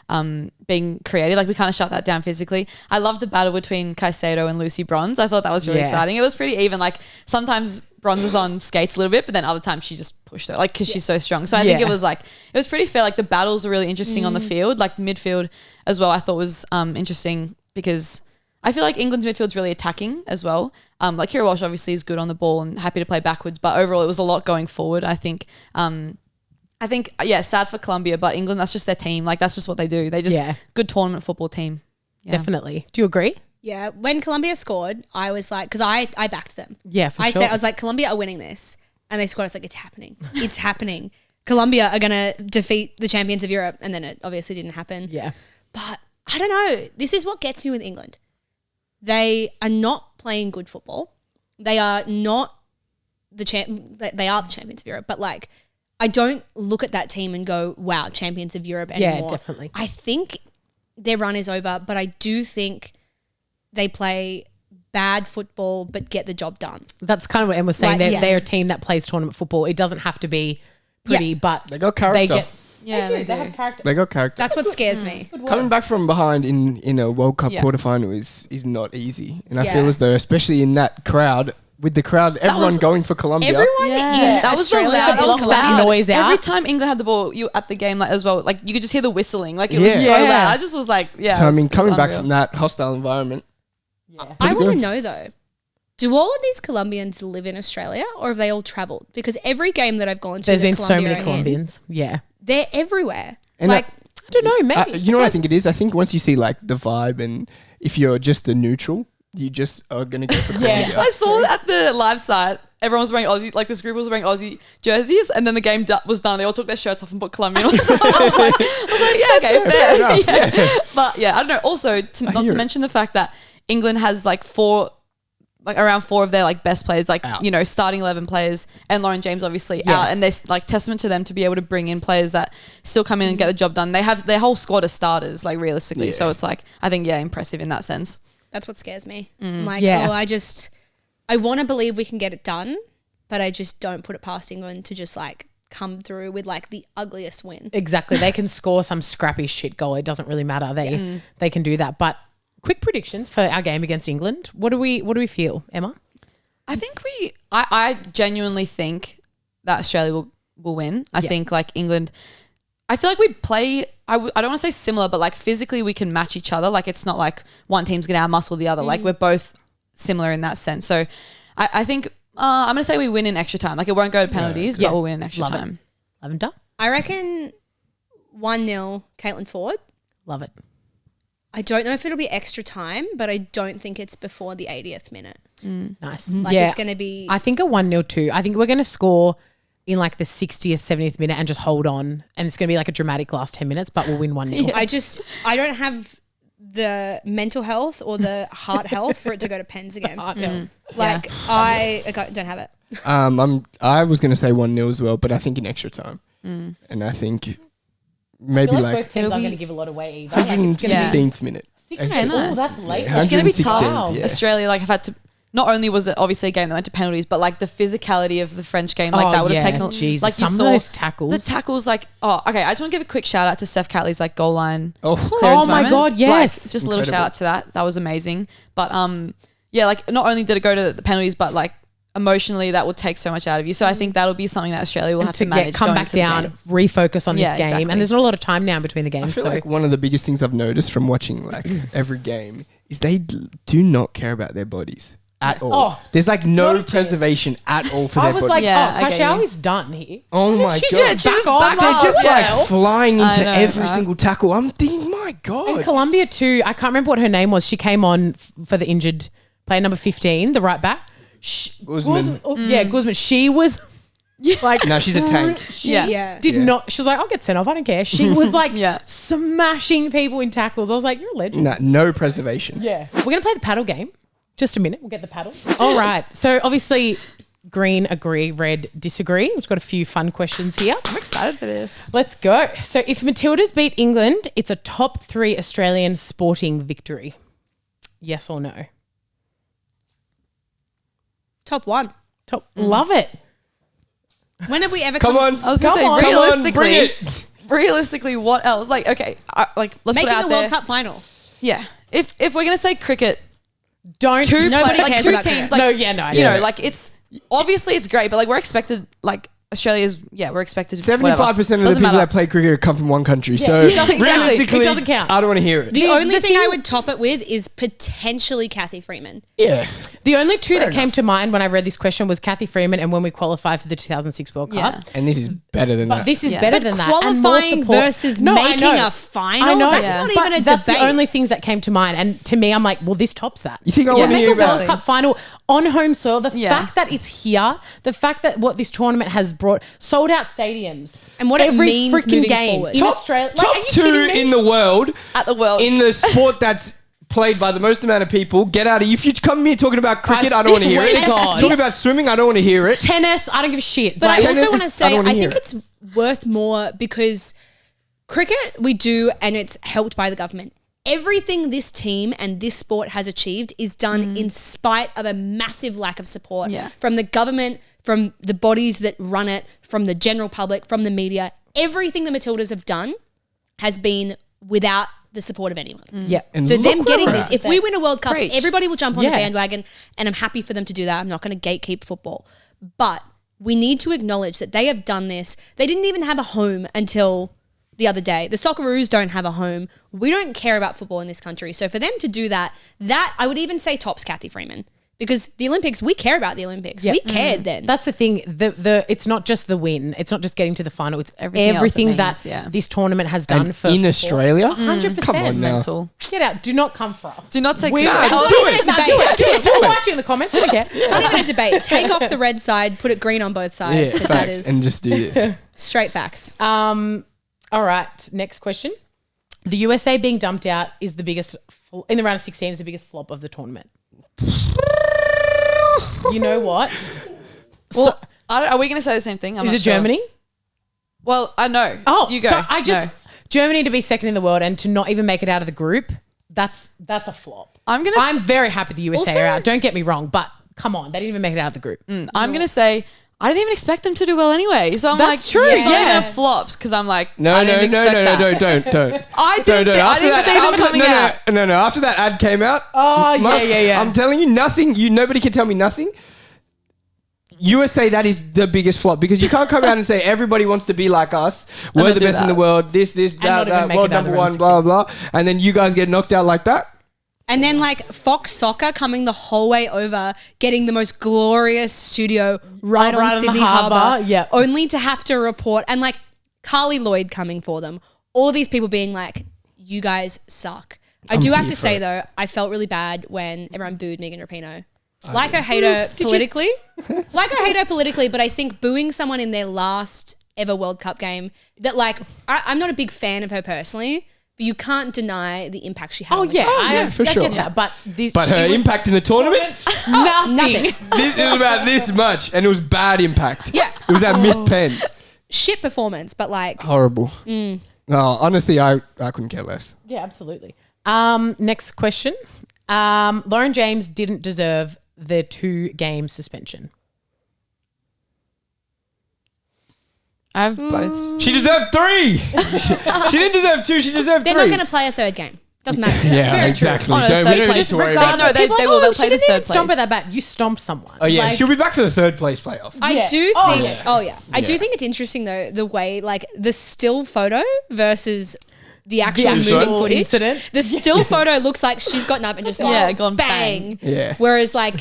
D: and being creative. Like we kind of shut that down physically. I loved the battle between Caicedo and Lucy Bronze. I thought that was really exciting. It was pretty even. Like sometimes Bronze was on skates a little bit, but then other times she just pushed her, like because she's so strong. So I think it was pretty fair. Like the battles were really interesting on the field, like midfield as well. I thought was interesting. because I feel like England's midfield's really attacking as well. Like Kira Walsh obviously is good on the ball and happy to play backwards, but overall it was a lot going forward. I think, sad for Colombia, but England, that's just their team. Like that's just what they do. They just good tournament football team. Yeah.
A: Definitely. Do you agree?
C: Yeah. When Colombia scored, I was like, because I backed them.
A: Yeah, for sure.
C: I was like, Colombia are winning this, and they scored. I was like, it's happening. It's happening. Colombia are gonna defeat the champions of Europe, and then it obviously didn't happen.
A: Yeah.
C: But I don't know. This is what gets me with England. They are not playing good football. They are not they are the champions of Europe, but like I don't look at that team and go, wow, champions of Europe anymore.
A: Yeah, definitely.
C: I think their run is over, but I do think they play bad football but get the job done.
A: That's kind of what Em was saying. They're a team that plays tournament football. It doesn't have to be pretty, but
B: they got character.
A: They have character.
B: They got character.
C: That's what scares me.
B: Coming back from behind in a World Cup quarterfinal is not easy. And I feel as though, especially in that crowd, with the crowd, everyone going for Colombia.
C: Everyone in
D: that was
C: Australia
D: that was loud
A: noise out.
D: Every time England had the ball, you at the game like as well, like you could just hear the whistling. Like it was so loud. I just was like,
B: So I mean, coming back from that hostile environment.
A: Yeah.
C: I want to know though, do all of these Colombians live in Australia or have they all travelled? Because every game that I've gone to,
A: there's been so many Colombians.
C: They're everywhere.
B: And
C: like,
A: I don't know, maybe.
B: You know what I think it is? I think once you see like the vibe and if you're just a neutral, you just are going to go for Colombia.
D: I saw at the live site, everyone was wearing Aussie, like this group was wearing Aussie jerseys, and then the game was done. They all took their shirts off and put Colombian on. I was like, yeah, okay, fair enough. Yeah. But yeah, I don't know. Also, not to mention the fact that England has like around four of their like best players, like out. You know, starting 11 players, and Lauren James obviously out, and there's like testament to them to be able to bring in players that still come in and get the job done. They have their whole squad of starters, like realistically. So it's like I think impressive in that sense.
C: That's what scares me. I'm like, I want to believe we can get it done, but I just don't put it past England to just like come through with like the ugliest win.
A: Exactly. They can score some scrappy shit goal. It doesn't really matter. They can do that. But quick predictions for our game against England. What do we feel, Emma?
D: I think I genuinely think that Australia will win. I think like England, I feel like we play, I don't want to say similar, but like physically we can match each other. Like it's not like one team's going to outmuscle the other. Like we're both similar in that sense. So I think I'm going to say we win in extra time. Like it won't go to penalties, but we'll win in extra time.
A: Lavender?
C: I reckon 1-0 Caitlin Ford.
A: Love it.
C: I don't know if it'll be extra time, but I don't think it's before the 80th minute.
A: Nice.
C: Like it's going to be...
A: I think a 1-0 too. I think we're going to score in like the 60th, 70th minute and just hold on. And it's going to be like a dramatic last 10 minutes, but we'll win 1-0.
C: I don't have the mental health or the heart health for it to go to pens again. Like I don't have it.
B: I was going to say 1-0 as well, but I think in extra time. And I think maybe
A: like both teams aren't going to give a lot away either.
B: 116th minute.
A: 16th. Oh, that's late.
B: Yeah,
D: it's going to be tough.
B: Yeah.
D: Australia have had to. Not only was it obviously a game that went to penalties, but like the physicality of the French game, like that would have taken.
A: Jesus,
D: like you
A: some
D: saw
A: of those tackles.
D: The tackles, like okay. I just want to give a quick shout out to Steph Catley's like goal line.
A: Oh my god, yes!
D: Like, just a little shout out to that. That was amazing. But like not only did it go to the penalties, but like emotionally that will take so much out of you. So I think that'll be something that Australia will have to manage.
A: Come back down, refocus on this game,
D: exactly.
A: and there's not a lot of time now between the games.
B: I feel like one of the biggest things I've noticed from watching like every game is they do not care about their bodies at all. There's like no preservation at all for their bodies.
A: I was like, Kashawi's done here.
B: Oh my god,
A: she's just back
B: they're just like flying into every single tackle. I'm thinking, my god.
A: And Colombia too. I can't remember what her name was. She came on for the injured player number 15, the right back.
B: Guzman.
A: Guzman. She was like,
B: no, she's a tank.
A: She not. She was like, I'll get sent off. I don't care. She was like, smashing people in tackles. I was like, you're a legend.
B: No preservation.
A: Yeah, we're gonna play the paddle game. Just a minute. We'll get the paddle. All right. So obviously, green agree, red disagree. We've got a few fun questions here.
D: I'm excited for this.
A: Let's go. So if Matildas beat England, it's a top 3 Australian sporting victory. Yes or no?
C: Top 1.
A: Love it.
C: When have we ever
B: come on?
D: I was going to say realistically, what else? Like, okay, let's put it out
C: there. Making a World Cup final.
D: Yeah. If we're going to say cricket,
C: nobody cares about
D: teams.
C: cricket.
D: Like, you know, like it's obviously it's great, but like we're expected like Australia's, we're expected to
B: 75% of the people that play cricket come from one country. So realistically,
A: it doesn't count.
B: I don't want to hear it.
C: The only thing I would top it with is potentially Kathy Freeman.
B: Yeah.
A: The only two that came to mind when I read this question was Kathy Freeman and when we qualified for the 2006 World Cup.
D: Yeah.
B: And this is better than that.
A: This is better than that.
C: Qualifying versus making a final,
A: I know.
C: that's not even a debate.
A: That's the only things that came to mind. And to me, I'm like, well, this tops that.
B: You think I want to hear
A: make a
B: about
A: World Cup final on home soil. The
D: Yeah.
A: fact that it's here, the fact that what this tournament has brought, sold out stadiums,
C: And what it
A: every
C: means
A: freaking
C: moving
A: game
C: forward.
A: in
B: top,
A: Australia.
B: top
A: are you
B: 2
A: kidding me?
B: in the world
D: At the world.
B: in the sport that's played by the most amount of people. Get out of here. If you come here talking about cricket, I don't want to hear it.
A: swear to God.
B: Talking about swimming, I don't want to hear it.
A: Tennis, I don't give a shit.
C: But I
B: Tennis,
C: also want to say,
B: I don't wanna
C: I
B: hear
C: think
B: it.
C: it's worth more because cricket we do, and it's helped by the government. Everything this team and this sport has achieved is done in spite of a massive lack of support from the government, from the bodies that run it, from the general public, from the media. Everything the Matildas have done has been without the support of anyone.
A: yeah.
B: And
C: So
B: look
C: them
B: where
C: getting
B: we're
C: this,
B: at.
C: if we win a World Cup,
D: Preach.
C: everybody will jump on the
A: Yeah.
C: bandwagon, and I'm happy for them to do that. I'm not going to gatekeep football. But we need to acknowledge that they have done this. They didn't even have a home until the other day. The Socceroos don't have a home. We don't care about football in this country. So for them to do that I would even say tops Kathy Freeman. Because the Olympics, we care about the Olympics.
A: Yeah.
C: We cared then.
A: That's the thing. It's not just the win. It's not just getting to the final. It's
D: Everything
A: everything,
D: else it means,
A: that this tournament has done
B: And
A: for
B: in
A: football.
B: Australia?
A: 100%.
B: Come on now.
D: Mental.
A: Get out. Do not come for us.
D: Do not say
A: We-
D: cricket.
A: It's
B: No,
A: not
B: do
A: even
B: it.
A: a debate.
C: Do it.
A: We'll fight you in the comments. We don't care.
C: It's not even a debate. Take off the red side, put it green on both sides.
B: Yeah,
C: 'Cause that
B: facts.
C: is
B: And just do this.
C: straight facts.
A: All right. Next question. The USA being dumped out is the biggest, in the round of 16, is the biggest flop of the tournament. You know what?
D: Well, are we going to say the same thing? I'm
A: Is
D: not
A: it
D: sure.
A: Germany?
D: Well, I know.
A: Oh,
D: you go.
A: so I just
D: No.
A: Germany to be second in the world and to not even make it out of the group. That's a flop.
D: I'm
A: very happy the USA
C: Also-
A: are out. Don't get me wrong, but come on, they didn't even make it out of the group.
D: I'm going to say I didn't even expect them to do well anyway. So I'm
A: That's
D: like,
A: true,
D: Some
A: yeah.
D: of their flops because I'm like,
B: No,
D: I
B: no,
D: didn't
B: no,
D: expect
B: no,
D: that.
B: no, don't.
D: I didn't. I didn't see them coming out.
B: No. After that ad came out,
A: Oh, yeah.
B: I'm telling you, nobody can tell me nothing. USA, that is the biggest flop because you can't come out and say everybody wants to be like us. We're
D: then
B: the
D: do
B: best in
D: that.
B: the world. This,
A: not
B: that,
A: even make
B: world
A: it out of
B: number
A: the
B: one,
A: round
B: blah, blah, blah. And then you guys get knocked out like that.
C: And then like Fox Soccer coming the whole way over, getting the most glorious studio right
A: right
C: on
A: on the
C: Sydney
A: harbour,
C: Harbour,
A: yep.
C: only to have to report, and like Carly Lloyd coming for them. All these people being like, you guys suck. I do have
B: here
C: to
B: for
C: say
B: it.
C: though, I felt really bad when everyone booed Megan Rapinoe. Like her, hate her politically. Like her, hate her politically, but I think booing someone in their last ever World Cup game that like, I'm not a big fan of her personally, but you can't deny the impact she had.
A: Oh,
C: on the
A: yeah.
C: game.
A: I
B: for
A: get
B: sure.
A: that. But
B: Her impact in the tournament,
A: nothing.
B: it was about this much, and it was bad impact.
C: Yeah.
B: It was that missed pen.
C: Shit performance, but like,
B: Horrible. No, honestly, I couldn't care less.
A: Yeah, absolutely. Next question. Lauren James didn't deserve the 2-game suspension.
D: I have both.
B: She deserved 3. She didn't deserve 2. She deserved 3.
C: they're not going to play a third game. Doesn't matter.
B: Yeah,
C: Very
B: exactly.
D: Oh, no,
B: We
D: third
B: don't
D: place.
B: need to worry about
D: No,
B: that.
D: they
A: People are
D: will.
A: like,
D: They'll
A: she
D: play the
A: didn't even
D: third
A: stomp
D: place.
A: it that bad. You stomped someone.
B: Oh, yeah.
A: Like,
B: She'll be back for the 3rd place playoff.
C: I
A: Yeah.
C: do
A: Oh,
C: think.
A: yeah.
C: Oh yeah, I do
B: Yeah.
C: think it's interesting though the way like the still photo versus the actual
A: actual
C: moving footage.
A: incident.
C: The still photo looks like she's gotten up and just gone,
D: Gone
C: bang.
B: Yeah.
C: Whereas like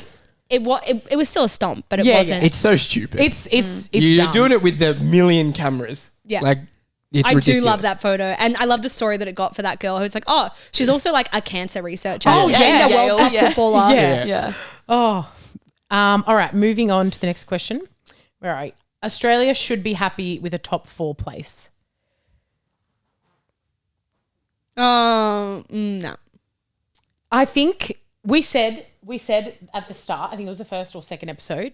C: it was still a stomp, but it
A: Yeah, yeah.
C: wasn't.
B: It's so stupid.
A: It's
B: You're
A: dumb.
B: doing it with the million cameras.
C: Yeah.
B: Like, it's
C: I
B: ridiculous.
C: do love that photo, and I love the story that it got for that girl who's like, oh, she's also like a cancer researcher.
A: Oh,
C: and
A: yeah.
C: a World Cup
D: Yeah.
C: footballer.
A: Yeah.
D: Yeah.
A: Oh. All right, moving on to the next question. Where are we? Australia should be happy with a top 4 place.
C: No.
A: I think we said at the start, I think it was the first or second episode,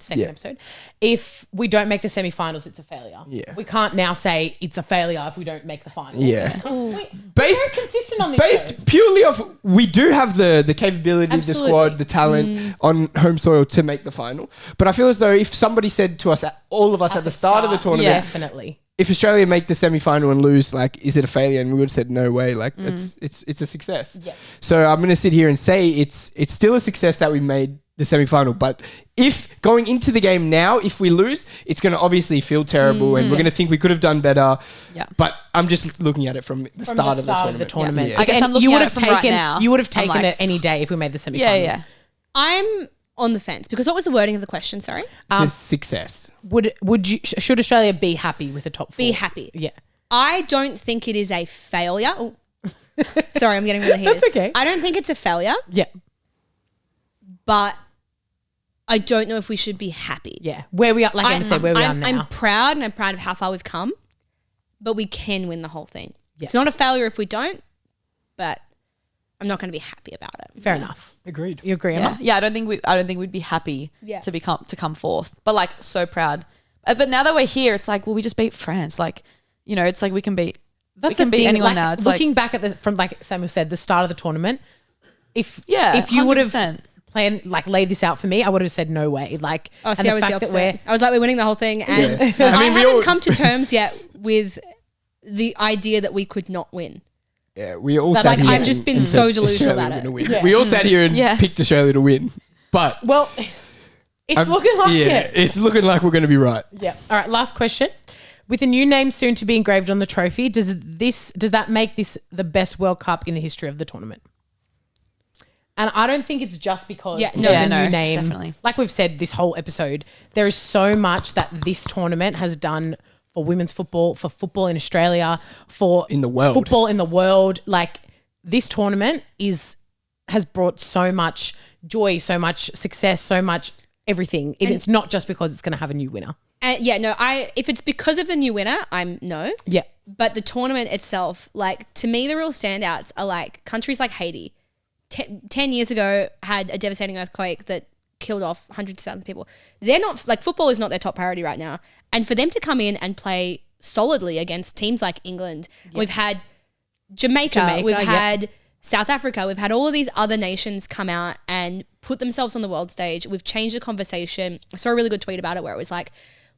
A: if we don't make the semi-finals, it's a failure.
B: Yeah.
A: We can't now say it's a failure if we don't make the final.
B: Yeah.
A: We're
B: Based-
A: very consistent on this. show.
B: Based purely off, we do have the capability,
A: Absolutely.
B: the squad, the talent on home soil to make the final. But I feel as though if somebody said to us, all of us at the start of the tournament,
A: Definitely.
B: if Australia make the semi-final and lose, like, is it a failure? And we would have said no way. Like, it's a success.
A: Yeah.
B: So I'm going to sit here and say it's still a success that we made the semi-final. But if going into the game now, if we lose, it's going to obviously feel terrible and we're going to think we could have done better.
D: Yeah.
B: But I'm just looking at it from the start of the tournament.
D: Yeah. I guess I'm looking at it from right now.
A: You would have taken it any day if we made the semi-finals.
D: Yeah.
C: I'm on the fence because what was the wording of the question? Sorry.
B: It's success.
A: Should Australia be happy with the top 4?
C: Be happy.
A: Yeah.
C: I don't think it is a failure. Oh. Sorry, I'm getting really heated.
A: That's okay.
C: I don't think it's a failure.
A: Yeah.
C: But I don't know if we should be happy.
A: Yeah. Where we are, like Emma said, where we are now.
C: I'm proud and I'm proud of how far we've come, but we can win the whole thing.
A: Yeah.
C: It's not a failure if we don't, but I'm not going to be happy about it.
A: Fair enough.
B: Agreed.
A: You agree, Emma?
D: Yeah, I don't think we'd be happy to come fourth, but like so proud. But now that we're here, it's like, well, we just beat France. Like, you know, it's like we can beat anyone
A: like,
D: now. It's
A: looking back at from like Samuel said, the start of the tournament. If you would have laid this out for me, I would have said no way. Like,
C: I was the opposite. I was like, we're winning the whole thing, and
B: I
C: haven't come to terms yet with the idea that we could not win.
B: Yeah, we all
C: sat here. I've just been so delusional about it.
B: Yeah. We all sat here and picked Australia to win, but
A: it's looking like it.
B: It's looking like we're going to be right.
A: Yeah. All right. Last question. With a new name soon to be engraved on the trophy, does that make this the best World Cup in the history of the tournament? And I don't think it's just because there's a new name.
D: Definitely.
A: Like we've said this whole episode, there is so much that this tournament has done for women's football, for football in Australia, for
B: in the world.
A: Football in the world. Like this tournament has brought so much joy, so much success, so much everything. It's not just because it's going to have a new winner.
C: If it's because of the new winner, I'm no.
A: Yeah.
C: But the tournament itself, like to me, the real standouts are like countries like Haiti. 10 years ago had a devastating earthquake that killed off hundreds of thousands of people. They're not like football is not their top priority right now. And for them to come in and play solidly against teams like England, we've had Jamaica, we've had South Africa, we've had all of these other nations come out and put themselves on the world stage. We've changed the conversation. I saw a really good tweet about it where it was like,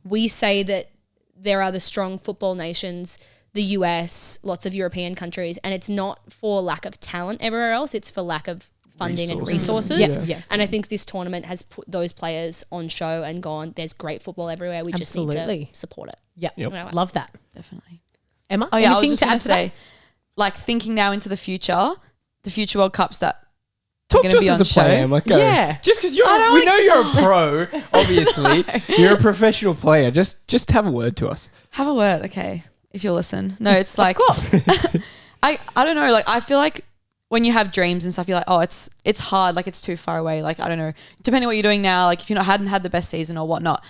C: we say that there are the strong football nations, the US, lots of European countries, and it's not for lack of talent everywhere else, it's for lack of funding and resources.
A: Yeah.
C: And I think this tournament has put those players on show and gone, there's great football everywhere. We just need to support it.
A: Yeah. Yep. Love that.
D: Definitely.
A: Emma,
D: I was
A: anything
D: just
A: to
D: going
A: add
D: to say, like thinking now into the future World Cups that
B: talk to us
D: be
B: as
D: on
B: a player, Emma.
A: Yeah.
B: Just because we know you're a pro, obviously. You're a professional player. Just have a word to us.
D: Have a word, okay, if you'll listen. No, it's like, I don't know, like I feel like when you have dreams and stuff, you're like, oh, it's hard, like it's too far away. Like, I don't know, depending on what you're doing now, like if you hadn't had the best season or whatnot,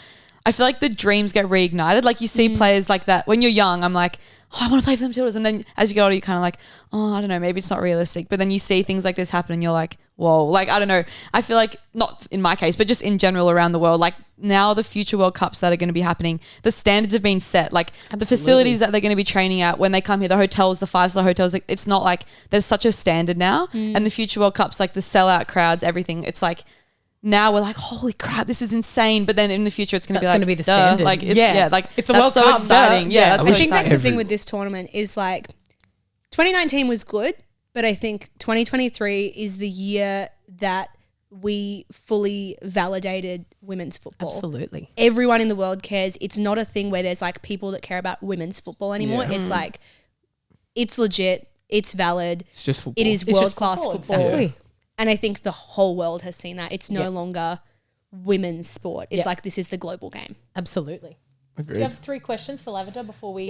D: I feel like the dreams get reignited. Like you see players like that. When you're young, I'm like, oh, I want to play for the Matildas. And then as you get older, you're kind of like, oh, I don't know, maybe it's not realistic. But then you see things like this happen and you're like, whoa. Like, I don't know. I feel like, not in my case, but just in general around the world, like now the future World Cups that are going to be happening, the standards have been set. Like the facilities that they're going to be training at when they come here, the hotels, the 5-star hotels, like, it's not like there's such a standard now. And the future World Cups, like the sellout crowds, everything, it's like, now we're like, holy crap, this is insane. But then in the future, it's going to be like,
A: going to be the standard.
D: Like, it's, like
A: it's the World
D: so
A: Cup,
D: exciting. Yeah,
C: I think that's the thing with this tournament is like 2019 was good, but I think 2023 is the year that we fully validated women's football.
A: Absolutely.
C: Everyone in the world cares. It's not a thing where there's like people that care about women's football anymore. Yeah. It's like, it's legit. It's valid.
B: It's just football.
C: It is world-class football.
A: Exactly.
C: Yeah. And I think the whole world has seen that. It's no longer women's sport. It's like this is the global game.
A: Absolutely.
B: Agreed.
A: Do you have 3 questions for Lavender before we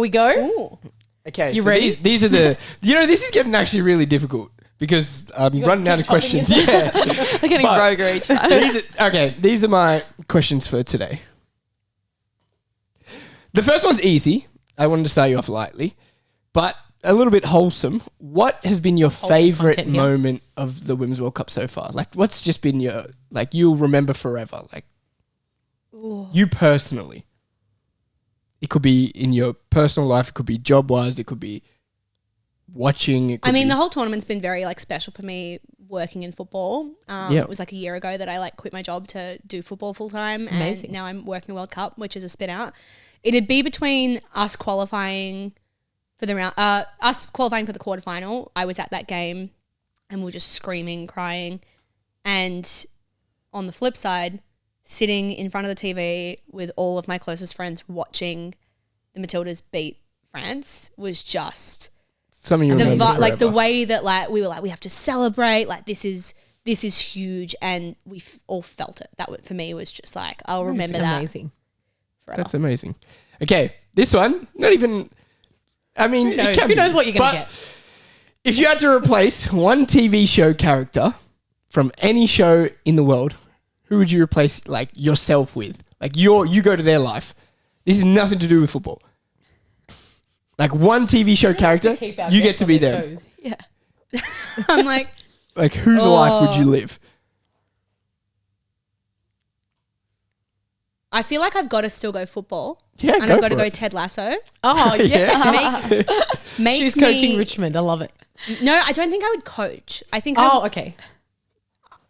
A: go?
C: Ooh.
B: Okay,
A: you
B: so
A: ready?
B: These are the this is getting actually really difficult because I'm running out of questions. Yeah.
D: They're getting roguer each time.
B: These are my questions for today. The first one's easy. I wanted to start you off lightly, but a little bit wholesome. What has been your favorite moment of the Women's World Cup so far? Like, what's just been your, like, you'll remember forever? Like, you personally. It could be in your personal life. It could be job-wise. It could be watching.
C: The whole tournament's been very, like, special for me working in football. It was like a year ago that I, like, quit my job to do football full-time.
A: Amazing.
C: And now I'm working World Cup, which is a spin-out. It'd be between us qualifying for the round, us qualifying for the quarterfinal. I was at that game and we were just screaming, crying, and on the flip side, sitting in front of the TV with all of my closest friends watching the Matildas beat France was just
B: something you remember forever.
C: Like the way that like we were like, we have to celebrate, like this is huge, and we all felt it. That for me was just like, I'll remember that.
A: Amazing.
C: Forever.
B: That's amazing. Okay, this one, not even, I mean,
A: who knows what you're going to get.
B: If you had to replace one TV show character from any show in the world, who would you replace like yourself with? Like you go to their life. This is nothing to do with football. Like one TV show character, you get to be them.
C: Yeah. I'm like
B: whose life would you live?
C: I feel like I've got to still go football.
B: Yeah,
C: and I've got to go Ted Lasso.
A: Oh, yeah.
C: She's
A: coaching Richmond. I love it.
C: No, I don't think I would coach. I think
A: okay.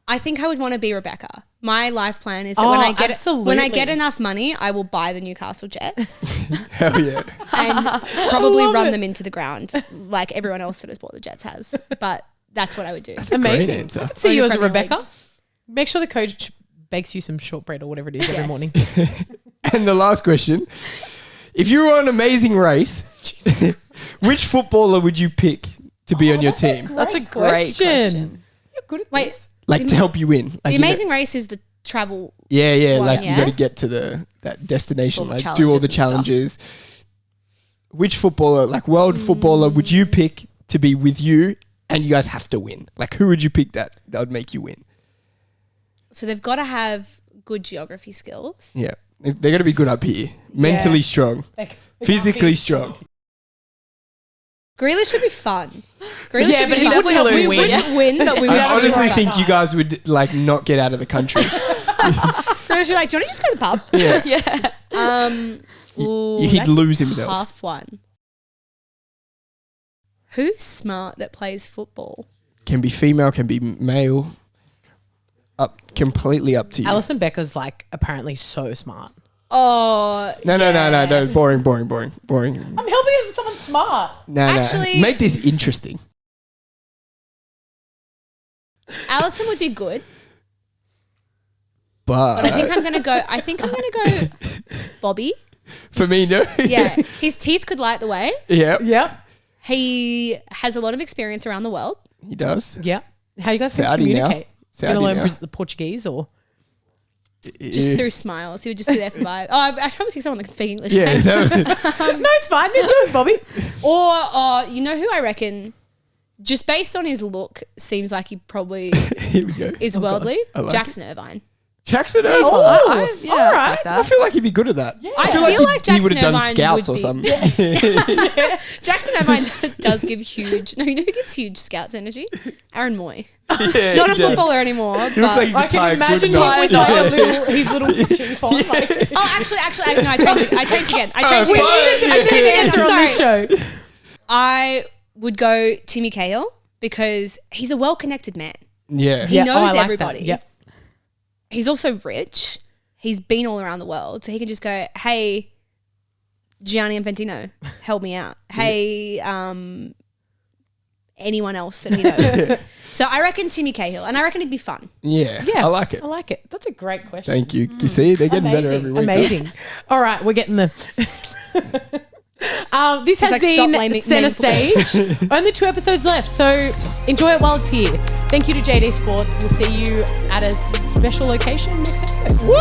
C: I think I would want to be Rebecca. My life plan is that when I get enough money, I will buy the Newcastle Jets.
B: Hell yeah.
C: And probably run them into the ground like everyone else that has bought the Jets has. But that's what I would do.
B: That's amazing. Great answer.
A: I can see you as a Rebecca. Make sure the coach bakes you some shortbread or whatever it is every morning.
B: And the last question. If you were on Amazing Race, which footballer would you pick to be on your team?
A: That's a great question. You're good at this.
B: Like to help you win. Like,
C: the Amazing Race is the travel.
B: Yeah. One, like you got to get to that destination, like do all the challenges. Which footballer, like world footballer, would you pick to be with you and you guys have to win? Like who would you pick that would make you win?
C: So they've got to have good geography skills.
B: Yeah. They're going to be good up here. Mentally strong. Physically strong.
C: Grealish would be fun. Grealish would
A: but
C: be
A: he
C: fun.
A: definitely
C: We wouldn't win, but we would
B: I honestly think you guys would like not get out of the country.
C: Grealish would be like, do you want to just go to the pub?
B: Yeah. He'd lose himself.
C: Tough one. Who's smart that plays football?
B: Can be female, can be male. Completely up to you.
A: Alison Becker's like apparently so smart.
C: Oh
B: No. Boring.
A: I'm helping someone smart.
B: Actually, make this interesting.
C: Alison would be good.
B: But
C: I think I'm gonna go Bobby.
B: For me, no.
C: Yeah. His teeth could light the way.
B: Yeah.
A: Yep.
C: He has a lot of experience around the world.
B: He does.
A: Yeah. How you guys
B: Saudi
A: communicate?
B: Saudi
A: gonna learn
B: now.
A: the Portuguese or
C: just through smiles. He would just be there for vibe. Oh, I should probably pick someone that can speak English.
B: Yeah.
A: no, it's fine. You do it, Bobby.
C: Or you know who I reckon, just based on his look, seems like he probably is worldly.
B: like
C: Jackson Irvine.
B: Jackson Irvine.
A: All right.
B: I feel like he'd be good at that.
C: Yeah.
B: I feel like he would have done scouts or something.
C: Yeah. Jackson Irvine does give huge. No, you know who gives huge scouts energy? Aaron Moy.
B: Yeah,
C: Not a footballer anymore.
B: He looks like
A: I can imagine him with like his little chiffon. Like.
C: Oh, actually, no, I changed again. I changed again. I'm sorry. I would go Timmy Cahill because he's a well-connected man.
B: Yeah.
C: He knows everybody.
A: Yep.
C: He's also rich. He's been all around the world. So he can just go, hey, Gianni Infantino, help me out. Hey, anyone else that he knows. So I reckon Timmy Cahill, and I reckon it'd be fun.
B: Yeah. I like it.
A: I like it. That's a great question.
B: Thank you. You see, they're getting better every week.
A: Amazing. All right, we're getting the... this has been Centre Stage. Only 2 episodes left, so enjoy it while it's here. Thank you to JD Sports. We'll see you at a special location next episode.
B: Woo!